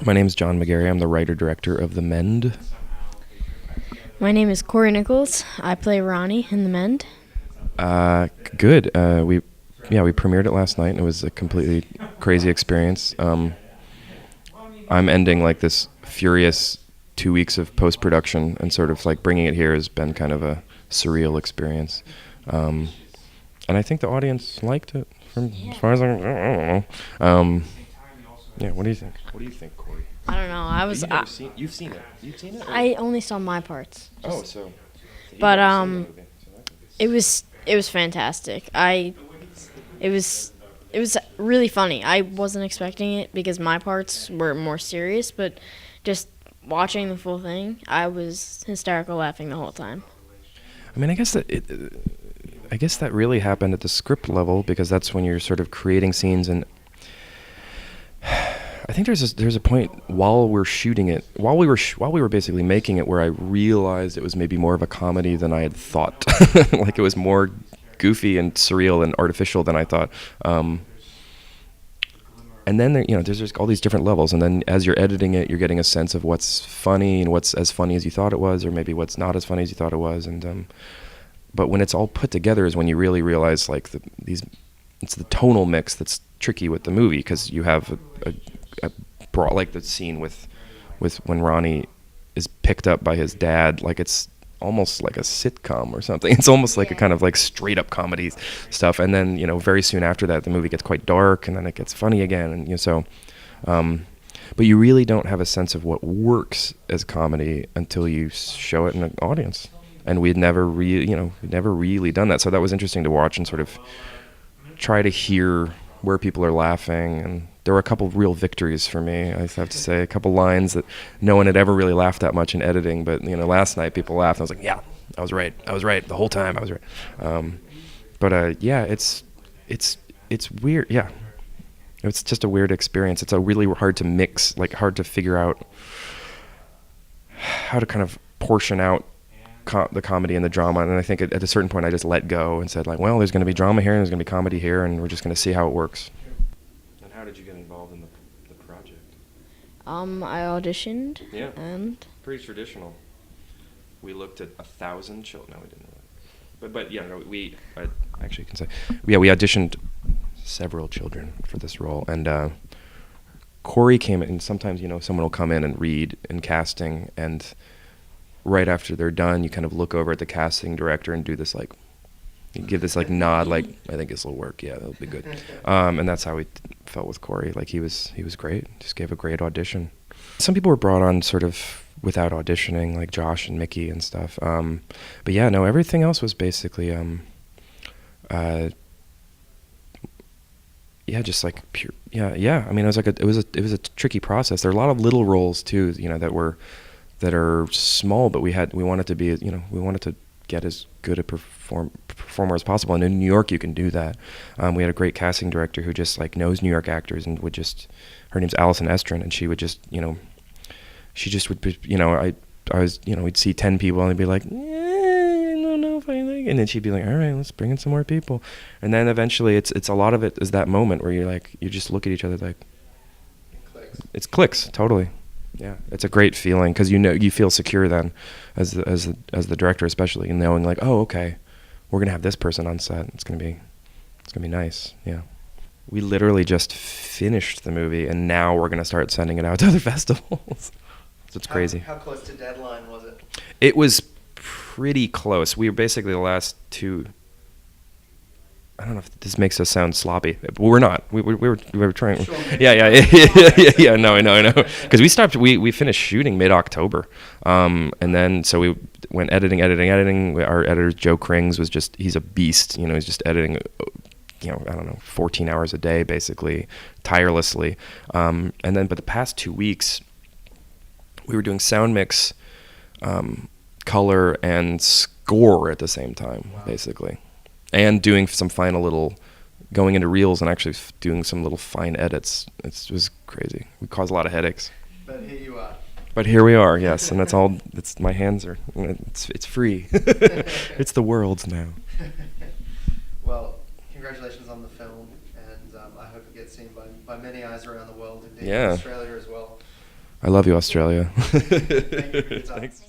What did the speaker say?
My name's John Magary. I'm the writer-director of The Mend. My name is Cory Nichols. I play Ronnie in The Mend. Good. We premiered it last night, and it was a completely crazy experience. I'm ending like this furious 2 weeks of post-production, and sort of like bringing it here has been kind of a surreal experience. And I think the audience liked it. As far as I don't know. Yeah. What do you think? What do you think, Cory? I don't know. You've seen it. You've seen it. I only saw my parts. But It was fantastic. It was really funny. I wasn't expecting it because my parts were more serious, but just watching the full thing, I was hysterical laughing the whole time. I mean, I guess that really happened at the script level, because that's when you're sort of creating scenes, and I think there's a point while we're shooting it, while we were basically making it, where I realized it was maybe more of a comedy than I had thought. Like, it was more goofy and surreal and artificial than I thought. And then there's just all these different levels, and then as you're editing it, you're getting a sense of what's funny and what's as funny as you thought it was, or maybe what's not as funny as you thought it was. And but when it's all put together is when you really realize, like, it's the tonal mix that's tricky with the movie, because you have a like the scene with when Ronnie is picked up by his dad, like it's almost like a sitcom or something. It's almost like a kind of like straight up comedy stuff, and then very soon after that the movie gets quite dark, and then it gets funny again, and but you really don't have a sense of what works as comedy until you show it in an audience, and we'd never really done that. So that was interesting to watch and sort of try to hear where people are laughing. And there were a couple of real victories for me, I have to say. A couple lines that no one had ever really laughed that much in editing, but last night people laughed, and I was like, yeah, I was right the whole time. I was right. Yeah, it's weird. Yeah, it's just a weird experience. It's a really hard to mix, like hard to figure out how to kind of portion out the comedy and the drama. And I think at a certain point I just let go and said, like, well, there's going to be drama here and there's going to be comedy here, and we're just going to see how it works. And how did you get involved in the project? I auditioned. Yeah. And Pretty traditional. We looked at 1,000 children. No, we didn't really. But yeah, no, I actually can say, yeah, we auditioned several children for this role, and Cory came in, and sometimes someone will come in and read in casting, and right after they're done, you kind of look over at the casting director and do this, like, you give this like nod, like, I think this will work. Yeah, that'll be good. And that's how we felt with Cory. Like, he was great. Just gave a great audition. Some people were brought on sort of without auditioning, like Josh and Mickey and stuff. But yeah, no, everything else was basically yeah, just like pure. Yeah. I mean, it was a tricky process. There are a lot of little roles too, that are small, but we wanted to be, we wanted to get as good a performer as possible. And in New York, you can do that. We had a great casting director who just like knows New York actors, and her name's Allison Estrin, and she would just, she just would be, I was, we'd see 10 people and they'd be like, I don't know if I like, and then she'd be like, all right, let's bring in some more people. And then eventually it's a lot of it is that moment where you're like, you just look at each other like, it clicks, totally. Yeah, it's a great feeling, because you feel secure then, as the director especially, and knowing like, oh, okay, we're gonna have this person on set. It's gonna be nice. Yeah, we literally just finished the movie, and now we're gonna start sending it out to other festivals. So it's crazy. How close to deadline was it? It was pretty close. We were basically the last two. I don't know if this makes us sound sloppy, but we're not. We were trying. Sure. Yeah. No, I know. Because we finished shooting mid-October, and then so we went editing. Our editor Joe Krings he's a beast. He's just editing. I don't know, 14 hours a day basically, tirelessly. But the past 2 weeks, we were doing sound mix, color, and score at the same time, basically. And doing some final little, going into reels and actually doing some little fine edits. It was crazy. We caused a lot of headaches. But here you are. But here we are, yes, and that's all. It's my hands are. It's free. It's the world's now. Well, congratulations on the film, and I hope it gets seen by many eyes around the world, indeed Yeah. in Australia as well. I love you, Australia. Thank you for your time. Thanks.